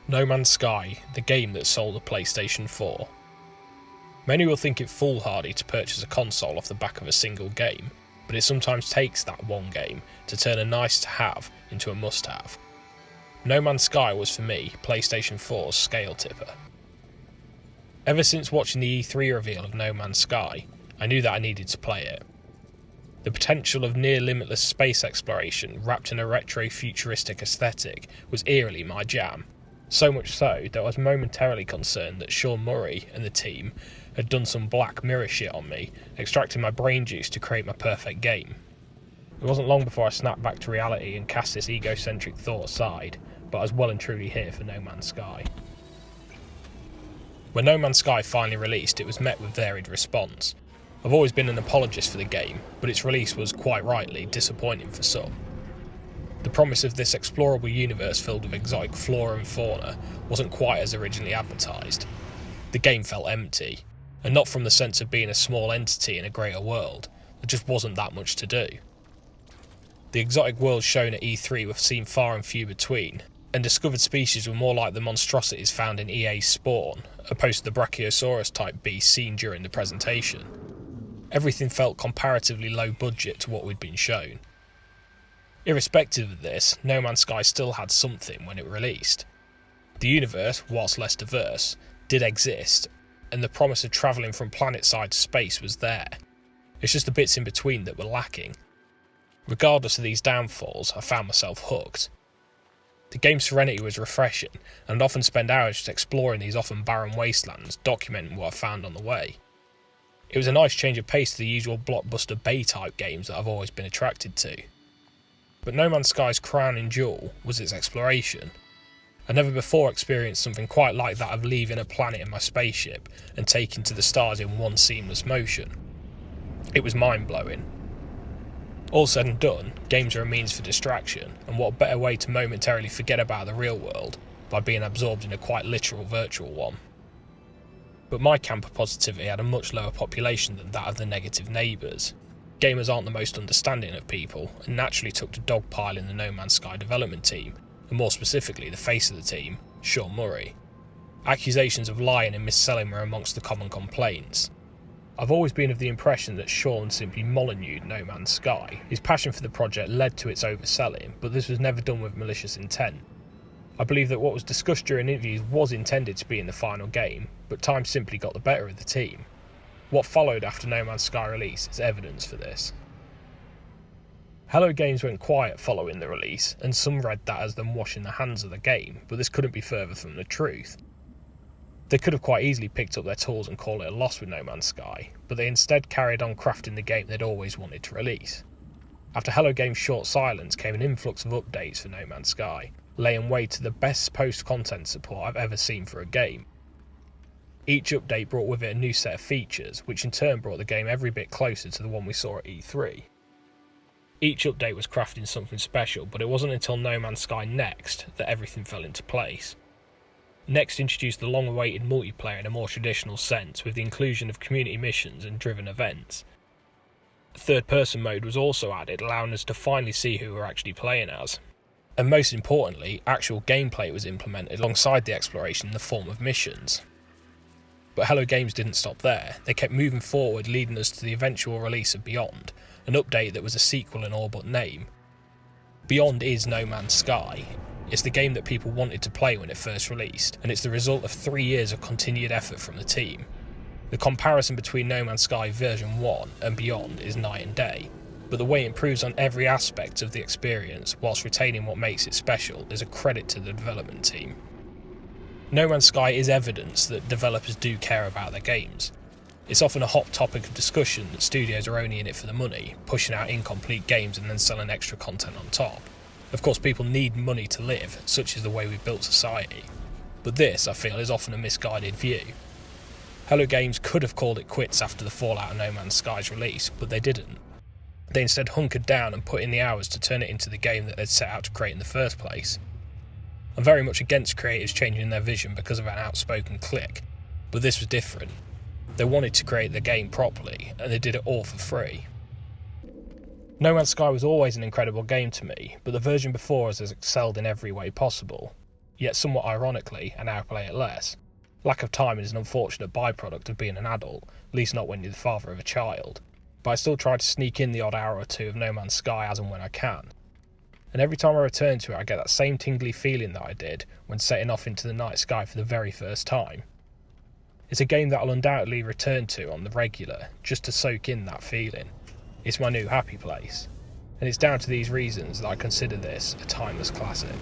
No Man's Sky, the game that sold the PlayStation 4. Many will think it foolhardy to purchase a console off the back of a single game, but it sometimes takes that one game to turn a nice to have into a must have. No Man's Sky was for me PlayStation 4's scale tipper. Ever since watching the E3 reveal of No Man's Sky, I knew that I needed to play it. The potential of near limitless space exploration wrapped in a retro futuristic aesthetic was eerily my jam. So much so that I was momentarily concerned that Sean Murray and the team had done some Black Mirror shit on me, extracting my brain juice to create my perfect game. It wasn't long before I snapped back to reality and cast this egocentric thought aside, but I was well and truly here for No Man's Sky. When No Man's Sky finally released, it was met with varied response. I've always been an apologist for the game, but its release was, quite rightly, disappointing for some. The promise of this explorable universe filled with exotic flora and fauna wasn't quite as originally advertised. The game felt empty, and not from the sense of being a small entity in a greater world. There just wasn't that much to do. The exotic worlds shown at E3 were seen far and few between, and discovered species were more like the monstrosities found in EA's Spawn, opposed to the Brachiosaurus-type beasts seen during the presentation. Everything felt comparatively low budget to what we'd been shown. Irrespective of this, No Man's Sky still had something when it released. The universe, whilst less diverse, did exist, and the promise of travelling from planet-side to space was there. It's just the bits in between that were lacking. Regardless of these downfalls, I found myself hooked. The game's serenity was refreshing, and I'd often spend hours just exploring these often barren wastelands, documenting what I found on the way. It was a nice change of pace to the usual blockbuster Bay-type games that I've always been attracted to. But No Man's Sky's crowning jewel was its exploration. I never before experienced something quite like that of leaving a planet in my spaceship and taking to the stars in one seamless motion. It was mind-blowing. All said and done, games are a means for distraction, and what better way to momentarily forget about the real world by being absorbed in a quite literal virtual one. But my camp of positivity had a much lower population than that of the negative neighbours. Gamers aren't the most understanding of people, and naturally took to dogpiling the No Man's Sky development team, and more specifically the face of the team, Sean Murray. Accusations of lying and mis-selling were amongst the common complaints. I've always been of the impression that Sean simply molyneuxed No Man's Sky. His passion for the project led to its overselling, but this was never done with malicious intent. I believe that what was discussed during interviews was intended to be in the final game, but time simply got the better of the team. What followed after No Man's Sky release is evidence for this. Hello Games went quiet following the release, and some read that as them washing the hands of the game, but this couldn't be further from the truth. They could have quite easily picked up their tools and called it a loss with No Man's Sky, but they instead carried on crafting the game they'd always wanted to release. After Hello Games' short silence came an influx of updates for No Man's Sky, laying way to the best post-content support I've ever seen for a game. Each update brought with it a new set of features, which in turn brought the game every bit closer to the one we saw at E3. Each update was crafting something special, but it wasn't until No Man's Sky Next that everything fell into place. Next introduced the long-awaited multiplayer in a more traditional sense, with the inclusion of community missions and driven events. A third-person mode was also added, allowing us to finally see who we were actually playing as. And most importantly, actual gameplay was implemented alongside the exploration in the form of missions. But Hello Games didn't stop there. They kept moving forward, leading us to the eventual release of Beyond, an update that was a sequel in all but name. Beyond is No Man's Sky. It's the game that people wanted to play when it first released, and it's the result of 3 years of continued effort from the team. The comparison between No Man's Sky version 1 and Beyond is night and day, but the way it improves on every aspect of the experience whilst retaining what makes it special is a credit to the development team. No Man's Sky is evidence that developers do care about their games. It's often a hot topic of discussion that studios are only in it for the money, pushing out incomplete games and then selling extra content on top. Of course, people need money to live, such is the way we've built society. But this, I feel, is often a misguided view. Hello Games could have called it quits after the fallout of No Man's Sky's release, but they didn't. They instead hunkered down and put in the hours to turn it into the game that they'd set out to create in the first place. I'm very much against creators changing their vision because of an outspoken clique, but this was different. They wanted to create the game properly, and they did it all for free. No Man's Sky was always an incredible game to me, but the version before us has excelled in every way possible. yet somewhat ironically, I now play it less. Lack of time is an unfortunate byproduct of being an adult, at least not when you're the father of a child, but I still try to sneak in the odd hour or two of No Man's Sky as and when I can. And every time I return to it I get that same tingly feeling that I did when setting off into the night sky for the very first time. It's a game that I'll undoubtedly return to on the regular, just to soak in that feeling. It's my new happy place, and it's down to these reasons that I consider this a timeless classic.